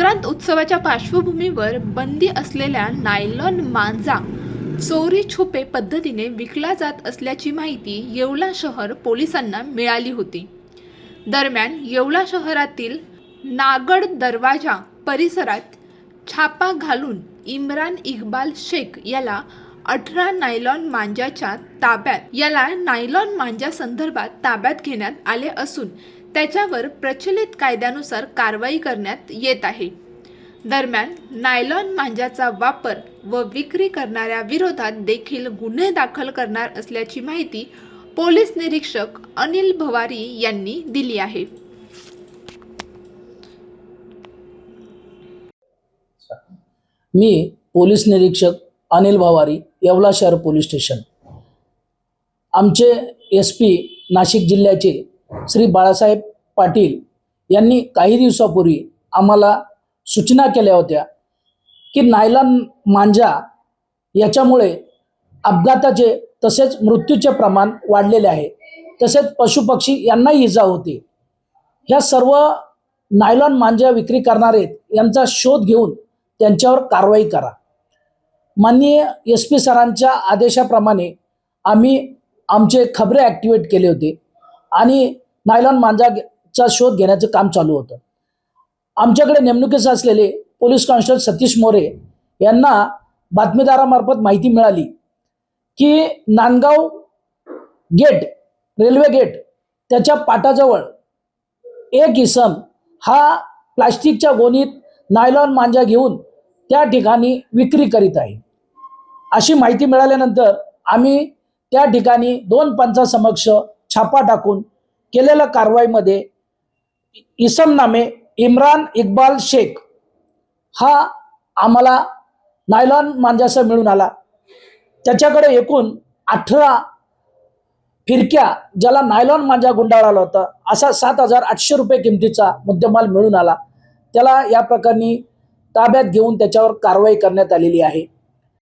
संक्रांत उत्सवाच्या पार्श्वभूमीवर बंदी असलेल्या नायलॉन मांजा चोरी छुपे पद्धतीने विकला जात असल्याची माहिती येवला शहर पोलिसांना मिळाली होती। दरम्यान येवला शहरातील नागड दरवाजा परिसरात छापा घालून इम्रान इक्बाल शेख याला 18 नायलॉन मांजा संदर्भात ताब्यात घेण्यात आले असून त्याच्यावर प्रचलित कायद्यानुसार कारवाई करण्यात येत आहे। दरम्यान नायलॉन मांजाचा वापर व विक्री करणाऱ्या विरोधात देखील गुन्हे दाखल करणार असल्याची माहिती पोलीस निरीक्षक अनिल भवारी यांनी दिली आहे। मी पोलीस निरीक्षक अनिल भवारी, येवला शहर पोलीस स्टेशन। आमचे SP नाशिक जिल्ह्याचे श्री बाळासाहेब पाटील यांनी काही दिवसापूर्वी आम्हाला सूचना केल्या होत्या की नायलॉन मांजा याच्यामुळे अपघाताचे तसेच मृत्यूचे प्रमाण वाढलेले आहे, तसेच पशुपक्षी यांनाही इजा होते। ह्या सर्व नायलॉन मांजा विक्री करणारे यांचा शोध घेऊन त्यांच्यावर कारवाई करा। माननीय SP सरांच्या आदेशाप्रमाणे आम्ही आमचे खबरे ॲक्टिवेट केले होते आणि नायलॉन मांजाचा शोध घेण्याचं काम चालू होतं। आमच्याकडे नेमणुकीस असलेले पोलीस कॉन्स्टेबल सतीश मोरे यांना बातमीदारामार्फत माहिती मिळाली की नांदगाव गेट, रेल्वे गेट त्याच्या पाटाजवळ एक इसम हा प्लास्टिकच्या गोणीत नायलॉन मांजा घेऊन त्या ठिकाणी विक्री करीत आहे। अशी माहिती मिळाल्यानंतर आम्ही त्या ठिकाणी 2 पंचासमक्ष छापा टाकून केलेल्या कारवाईमध्ये इसम नामे इम्रान इक्बाल शेख हा आम्हाला नायलॉन मांजासह मिळून आला। त्याच्याकडे एकूण 18 फिरक्या ज्याला नायलॉन मांजा गुंडाळला होता असा 7,800 रुपये किमतीचा मुद्देमाल मिळून आला। त्याला या प्रकरणी ताब्यात घेऊन त्याच्यावर कारवाई करण्यात आलेली आहे।